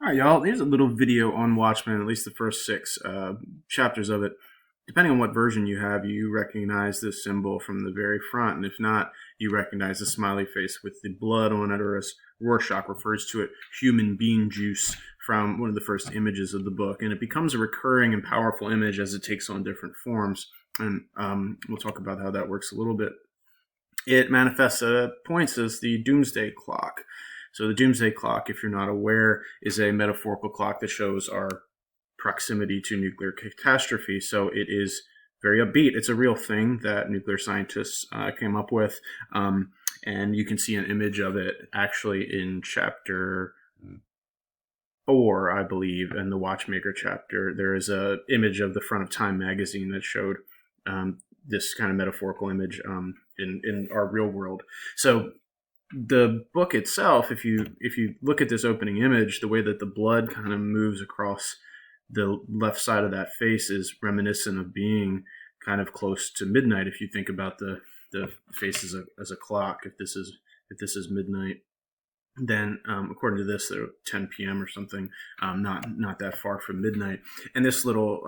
right, y'all. Here's a little video on Watchmen, at least the first six chapters of it. Depending on what version you have, you recognize this symbol from the very front. And if not, you recognize the smiley face with the blood on it, or as Rorschach refers to it, human being juice from one of the first images of the book. And it becomes a recurring and powerful image as it takes on different forms. And we'll talk about how that works a little bit. It manifests at points as the Doomsday Clock. So the Doomsday Clock, if you're not aware, is a metaphorical clock that shows our proximity to nuclear catastrophe. So it is very upbeat. It's a real thing that nuclear scientists came up with. And you can see an image of it actually in chapter 4, I believe, in the Watchmaker chapter. There is an image of the front of Time magazine that showed this kind of metaphorical image in our real world. So the book itself, if you look at this opening image, the way that the blood kind of moves across the left side of that face is reminiscent of being kind of close to midnight. If you think about the face as a clock, if this is midnight, then according to this, they're 10 p.m. or something, not that far from midnight. And this little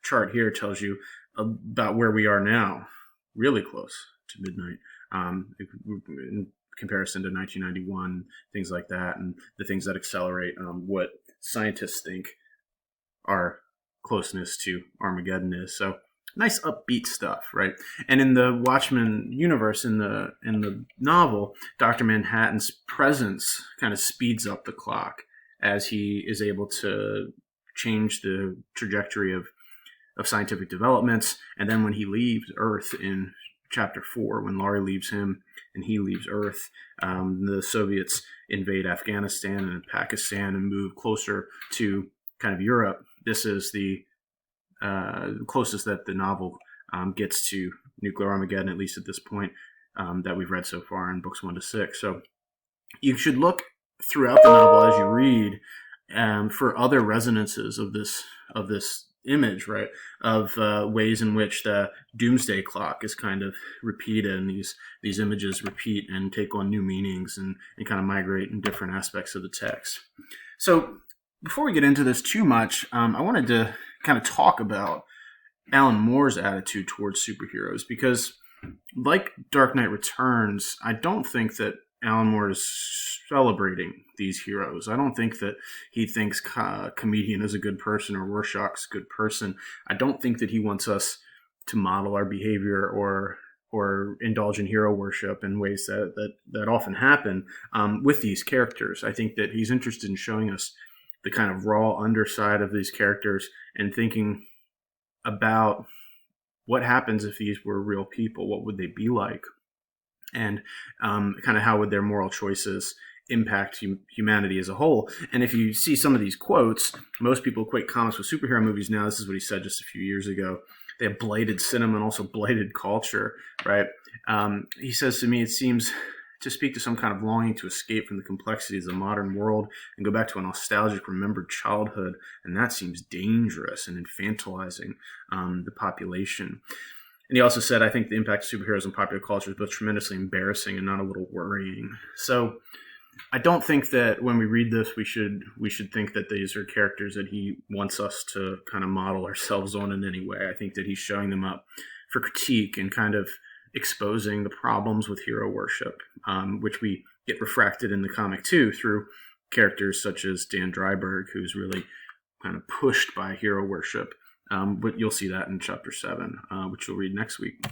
chart here tells you about where we are now, really close to midnight. In comparison to 1991, things like that, and the things that accelerate what scientists think our closeness to Armageddon is. So nice upbeat stuff, right? And in the Watchmen universe, in the novel, Dr. Manhattan's presence kind of speeds up the clock as he is able to change the trajectory of scientific developments. And then when he leaves Earth in chapter 4, when Laurie leaves him and he leaves Earth, the Soviets invade Afghanistan and Pakistan and move closer to kind of Europe. This is the closest that the novel gets to nuclear Armageddon, at least at this point, that we've read so far in books 1 to 6. So you should look throughout the novel as you read for other resonances of this image, right? Of ways in which the Doomsday Clock is kind of repeated, and these images repeat and take on new meanings and kind of migrate in different aspects of the text. So before we get into this too much, I wanted to kind of talk about Alan Moore's attitude towards superheroes, because like Dark Knight Returns, I don't think that Alan Moore is celebrating these heroes. I don't think that he thinks Comedian is a good person or Rorschach's a good person. I don't think that he wants us to model our behavior or indulge in hero worship in ways that often happen with these characters. I think that he's interested in showing us the kind of raw underside of these characters and thinking about what happens if these were real people. What would they be like? And kind of how would their moral choices impact humanity as a whole. And if you see some of these quotes, most people equate comics with superhero movies now. This is what he said just a few years ago. They have blighted cinema and also blighted culture, right? He says to me, it seems to speak to some kind of longing to escape from the complexities of the modern world and go back to a nostalgic, remembered childhood. And that seems dangerous and infantilizing the population. And he also said, I think the impact of superheroes on popular culture is both tremendously embarrassing and not a little worrying. So I don't think that when we read this, we should think that these are characters that he wants us to kind of model ourselves on in any way. I think that he's showing them up for critique and kind of exposing the problems with hero worship, which we get refracted in the comic too through characters such as Dan Dreiberg, who's really kind of pushed by hero worship. But you'll see that in chapter 7, which you'll read next week.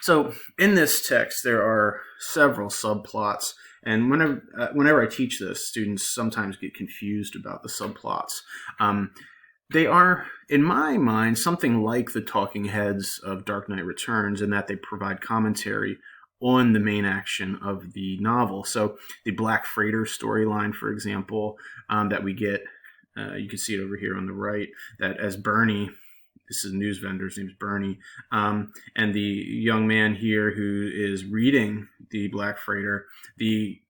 So in this text, there are several subplots. And whenever I teach this, students sometimes get confused about the subplots. They are, in my mind, something like the talking heads of Dark Knight Returns in that they provide commentary on the main action of the novel. So the Black Freighter storyline, for example, that we get, you can see it over here on the right, that as Bernie, this is a news vendor, his name's Bernie, and the young man here who is reading the Black Freighter, the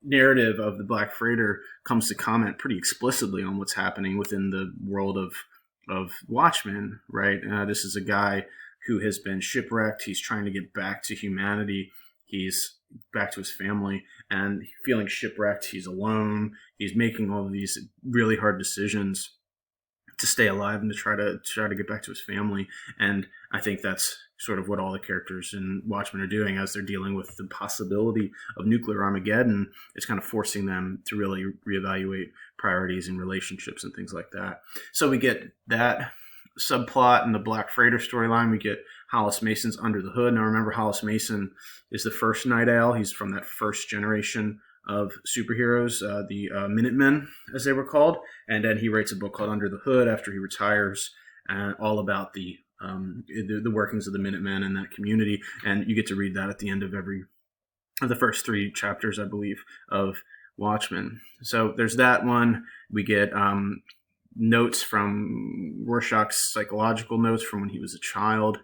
narrative of the Black Freighter comes to comment pretty explicitly on what's happening within the world of Watchmen, right? This is a guy who has been shipwrecked. He's trying to get back to humanity, he's back to his family and feeling shipwrecked. He's alone. He's making all of these really hard decisions to stay alive and to try to get back to his family. And I think that's sort of what all the characters in Watchmen are doing as they're dealing with the possibility of nuclear Armageddon. It's kind of forcing them to really reevaluate priorities and relationships and things like that. So we get that subplot in the Black Freighter storyline. We get Hollis Mason's Under the Hood. Now remember, Hollis Mason is the first Night Owl. He's from that first generation of superheroes, the Minutemen, as they were called. And then he writes a book called Under the Hood after he retires, all about the workings of the Minutemen and that community. And you get to read that at the end of the first 3 chapters, I believe, of Watchmen. So there's that one. We get notes from Rorschach's psychological notes from when he was a child.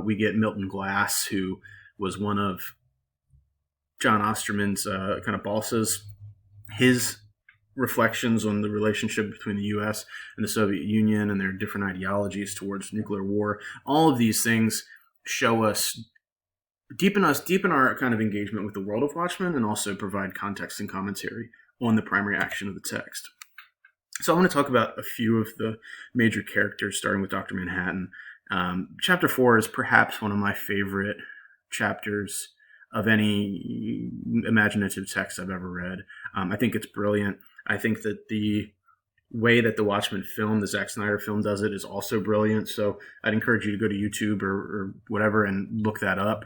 We get Milton Glass, who was one of John Osterman's kind of bosses. His reflections on the relationship between the U.S. and the Soviet Union and their different ideologies towards nuclear war. All of these things show us, deepen our kind of engagement with the world of Watchmen, and also provide context and commentary on the primary action of the text. So I want to talk about a few of the major characters, starting with Dr. Manhattan. Chapter 4 is perhaps one of my favorite chapters of any imaginative text I've ever read. I think it's brilliant. I think that the way that the Watchmen film, the Zack Snyder film, does it is also brilliant. So I'd encourage you to go to YouTube or whatever and look that up.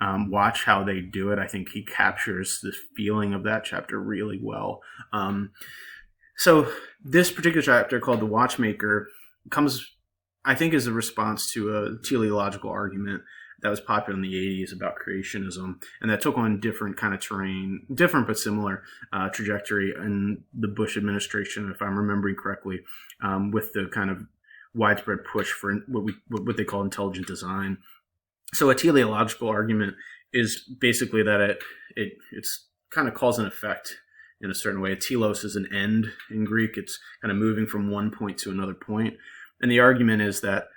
Watch how they do it. I think he captures the feeling of that chapter really well. So this particular chapter, called The Watchmaker, comes, I think, as a response to a teleological argument that was popular in the 80s about creationism, and that took on different kind of terrain, different but similar trajectory in the Bush administration, if I'm remembering correctly, with the kind of widespread push for what they call intelligent design. So a teleological argument is basically that it's kind of cause and effect in a certain way. A telos is an end in Greek. It's kind of moving from one point to another point. And the argument is that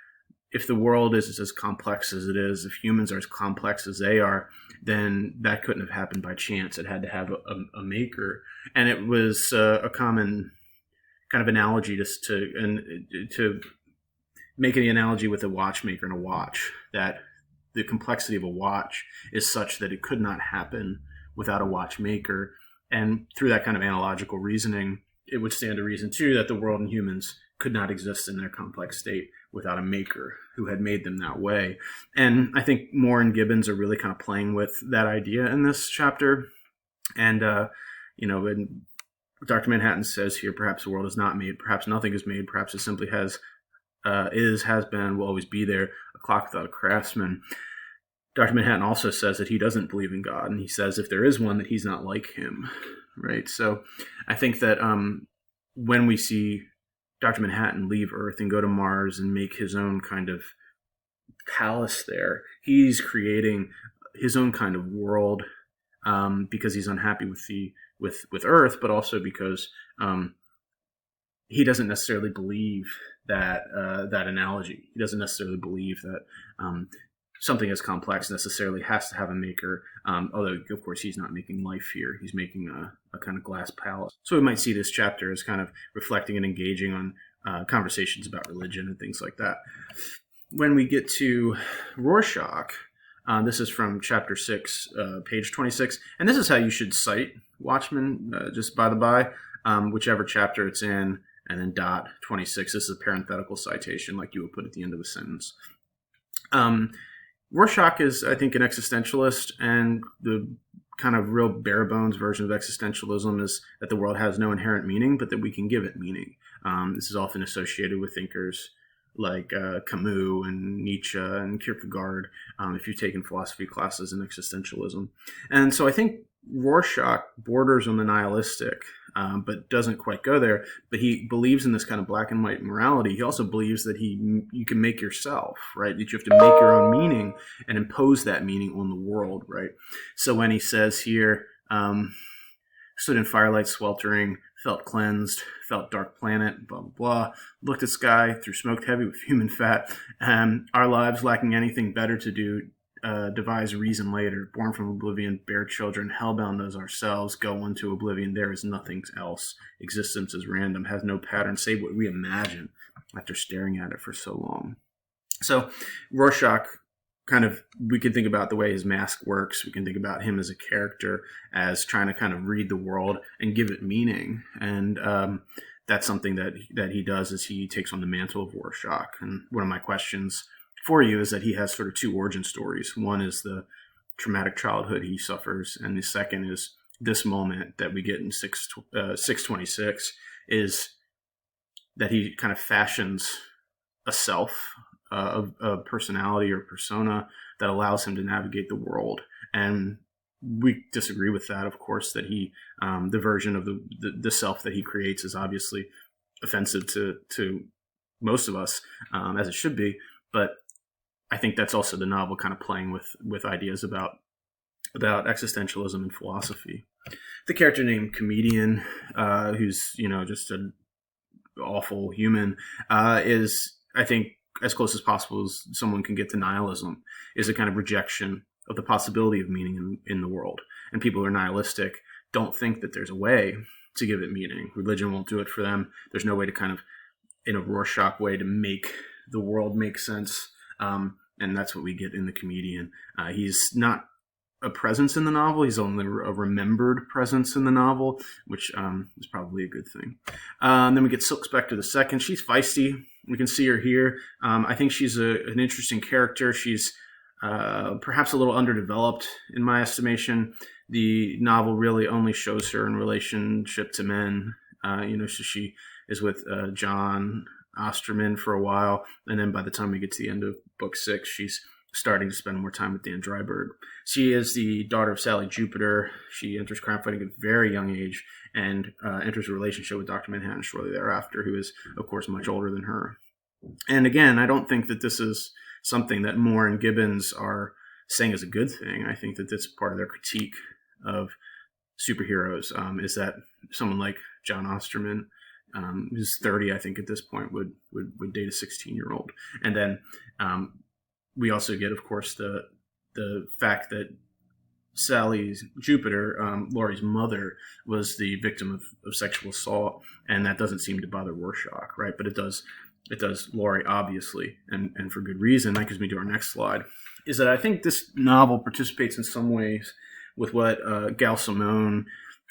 if the world is as complex as it is, if humans are as complex as they are, then that couldn't have happened by chance. It had to have a maker. And it was a common kind of analogy to make the analogy with a watchmaker and a watch, that the complexity of a watch is such that it could not happen without a watchmaker. And through that kind of analogical reasoning, it would stand to reason, too, that the world and humans could not exist in their complex state without a maker who had made them that way. And I think Moore and Gibbons are really kind of playing with that idea in this chapter. And, when Dr. Manhattan says here, perhaps the world is not made, perhaps nothing is made, perhaps it simply has been, will always be there, a clock without a craftsman. Dr. Manhattan also says that he doesn't believe in God, and he says if there is one, that he's not like him, right? So I think that when we see Dr. Manhattan leave Earth and go to Mars and make his own kind of palace there, he's creating his own kind of world because he's unhappy with Earth, but also because he doesn't necessarily believe that analogy. He doesn't necessarily believe that something as complex necessarily has to have a maker, although, of course, he's not making life here. He's making a kind of glass palace. So we might see this chapter as kind of reflecting and engaging on conversations about religion and things like that. When we get to Rorschach, this is from chapter 6, page 26, and this is how you should cite Watchmen, just by the by, whichever chapter it's in, and then dot 26. This is a parenthetical citation like you would put at the end of a sentence. Rorschach is, I think, an existentialist, and the kind of real bare bones version of existentialism is that the world has no inherent meaning, but that we can give it meaning. This is often associated with thinkers like Camus and Nietzsche and Kierkegaard, if you've taken philosophy classes in existentialism. And so I think Rorschach borders on the nihilistic, but doesn't quite go there. But he believes in this kind of black and white morality. He also believes that you can make yourself, right? That you have to make your own meaning and impose that meaning on the world, right? So when he says here, stood in firelight sweltering, felt cleansed, felt dark planet, blah, blah, blah, looked at sky through smoked heavy with human fat, our lives lacking anything better to do, devise reason later. Born from oblivion, bear children, hellbound as ourselves, go into oblivion. There is nothing else. Existence is random, has no pattern, save what we imagine after staring at it for so long. So Rorschach, kind of, we can think about the way his mask works. We can think about him as a character, as trying to kind of read the world and give it meaning. And that's something that he does, is he takes on the mantle of Rorschach. And one of my questions for you is that he has sort of two origin stories. One is the traumatic childhood he suffers, and the second is this moment that we get in 626, is that he kind of fashions a self, a personality or persona that allows him to navigate the world. And we disagree with that, of course, that he, the version of the self that he creates is obviously offensive to most of us, as it should be. But I think that's also the novel kind of playing with ideas about existentialism and philosophy. The character named Comedian, who's, just an awful human, is, I think, as close as possible as someone can get to nihilism, is a kind of rejection of the possibility of meaning in the world. And people who are nihilistic don't think that there's a way to give it meaning. Religion won't do it for them. There's no way to kind of, in a Rorschach way, to make the world make sense. And that's what we get in The Comedian. He's not a presence in the novel. He's only a remembered presence in the novel, which is probably a good thing. Then we get Silk Spectre II. She's feisty. We can see her here. I think she's an interesting character. She's perhaps a little underdeveloped in my estimation. The novel really only shows her in relationship to men. So she is with John Osterman for a while, and then by the time we get to the end of book 6, she's starting to spend more time with Dan Dryberg. She is the daughter of Sally Jupiter. She enters crime fighting at a very young age and enters a relationship with Dr. Manhattan shortly thereafter, who is, of course, much older than her. And again, I don't think that this is something that Moore and Gibbons are saying is a good thing. I think that this is part of their critique of superheroes, is that someone like John Osterman, who's 30, I think, at this point, would date a 16-year-old. And then we also get, of course, the fact that Sally Jupiter, Laurie's mother, was the victim of sexual assault, and that doesn't seem to bother Rorschach, right? But it does Laurie, obviously, and for good reason. That gives me to our next slide, is that I think this novel participates in some ways with what Gail Simone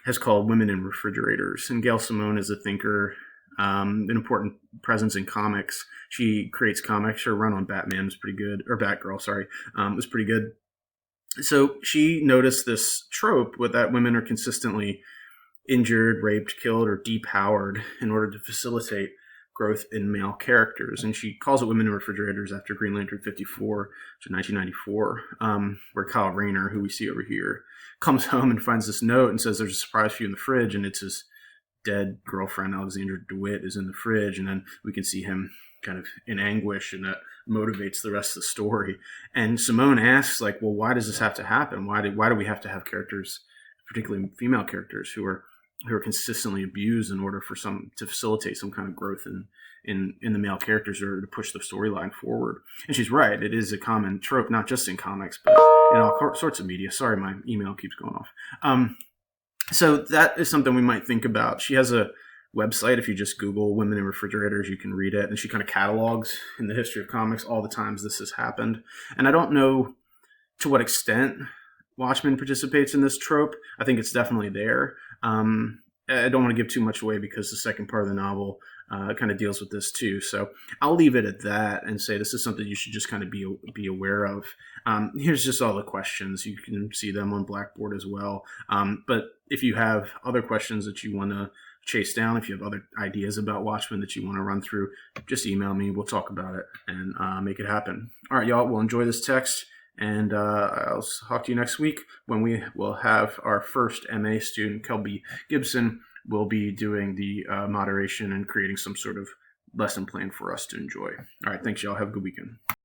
has called women in refrigerators. And Gail Simone is a thinker, an important presence in comics. She creates comics. Her run on Batman was pretty good, or Batgirl, sorry, was pretty good. So she noticed this trope with that women are consistently injured, raped, killed, or depowered in order to facilitate growth in male characters. And she calls it Women in Refrigerators after Green Lantern 54, which is 1994, where Kyle Rayner, who we see over here, comes home and finds this note and says there's a surprise for you in the fridge, and it's his dead girlfriend, Alexandra DeWitt, is in the fridge. And then we can see him kind of in anguish, and that motivates the rest of the story. And Simone asks, like, well, why does this have to happen? Why do we have to have characters, particularly female characters, who are consistently abused in order for to facilitate some kind of growth in the male characters, or to push the storyline forward? And she's right. It is a common trope, not just in comics, but in all sorts of media. Sorry, my email keeps going off. So that is something we might think about. She has a website. If you just Google women in refrigerators, you can read it. And she kind of catalogs in the history of comics all the times this has happened. And I don't know to what extent Watchmen participates in this trope. I think it's definitely there. I don't want to give too much away because the second part of the novel kind of deals with this too. So I'll leave it at that and say this is something you should just kind of be aware of. Here's just all the questions. You can see them on Blackboard as well. But if you have other questions that you want to chase down, if you have other ideas about Watchmen that you want to run through, just email me. We'll talk about it and make it happen. All right, y'all. We'll enjoy this text. And I'll talk to you next week when we will have our first MA student, Kelby Gibson, will be doing the moderation and creating some sort of lesson plan for us to enjoy. All right, thanks, y'all. Have a good weekend.